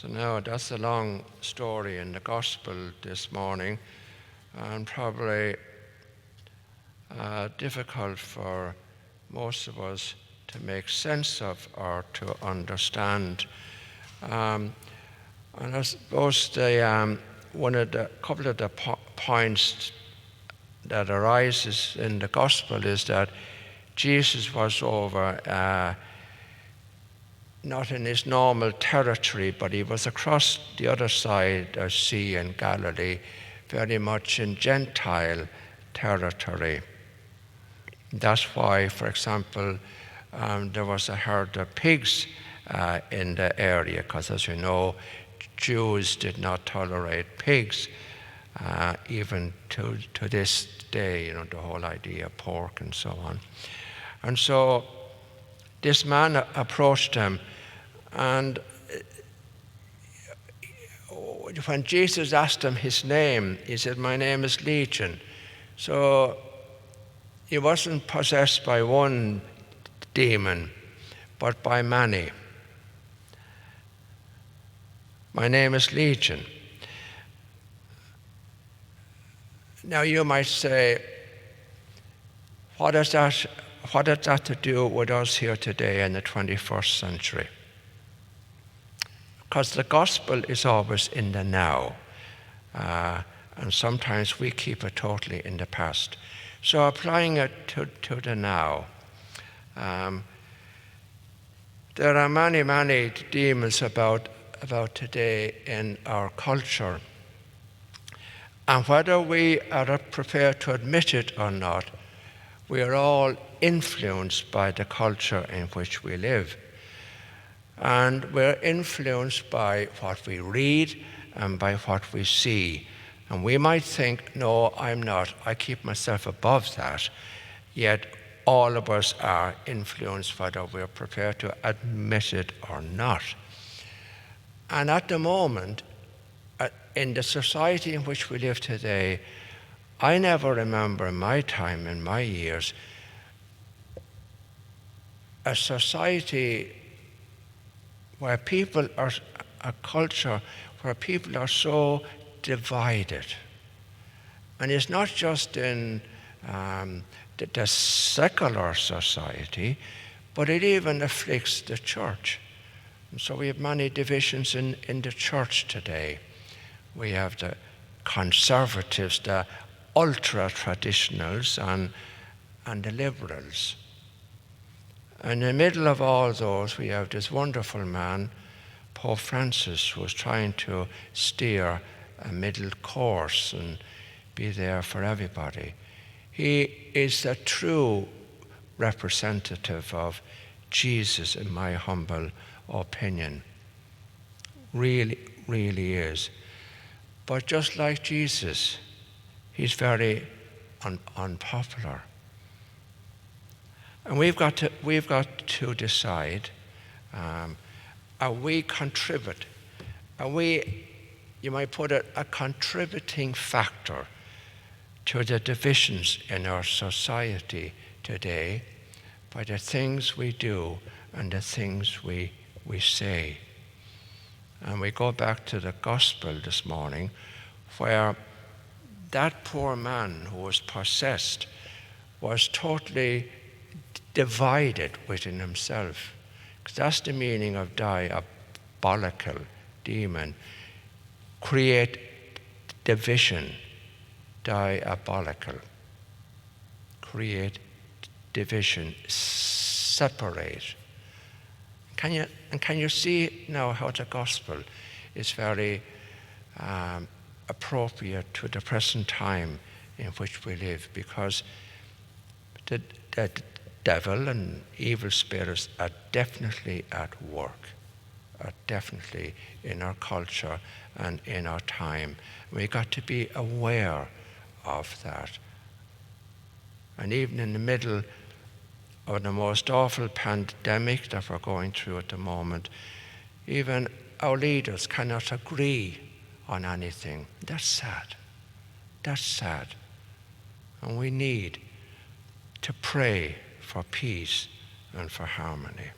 So now that's a long story in the gospel this morning, and probably difficult for most of us to make sense of or to understand. And I suppose one of the couple of the points that arises in the gospel is that Jesus was over not in his normal territory, but he was across the other side of sea in Galilee, very much in Gentile territory. That's why, for example, there was a herd of pigs in the area, because as you know, Jews did not tolerate pigs, even to this day, the whole idea of pork and so on. And so this man approached him, and when Jesus asked him his name, he said, "My name is Legion." So he wasn't possessed by one demon, but by many. My name is Legion. Now you might say, what has that to do with us here today in the 21st century? Because the gospel is always in the now, and sometimes we keep it totally in the past. So applying it to the now, there are many, many demons about today in our culture. And whether we are prepared to admit it or not, we are all influenced by the culture in which we live. And we're influenced by what we read and by what we see. And we might think, no, I'm not. I keep myself above that. Yet all of us are influenced whether we're prepared to admit it or not. And at the moment, in the society in which we live today, I never remember in my time, in my years, a society where people are, a culture where people are so divided. And it's not just in the secular society, but it even afflicts the church. And so we have many divisions in the church today. We have the conservatives, the ultra-traditionals, and the liberals. And in the middle of all those, we have this wonderful man, Pope Francis, who is trying to steer a middle course and be there for everybody. He is a true representative of Jesus, in my humble opinion. Really, really is. But just like Jesus, he's very unpopular. And we've got to decide, are we contribute? Are we, you might put it, a contributing factor to the divisions in our society today by the things we do and the things we say? And we go back to the gospel this morning, where that poor man who was possessed was totally divided within himself. Because that's the meaning of diabolical, demon. Create division, diabolical. Create division, separate. Can you see now how the gospel is very appropriate to the present time in which we live? Because the devil and evil spirits are definitely at work, are definitely in our culture and in our time. We've got to be aware of that. And even in the middle of the most awful pandemic that we're going through at the moment, even our leaders cannot agree on anything. That's sad. That's sad. And we need to pray for peace and for harmony.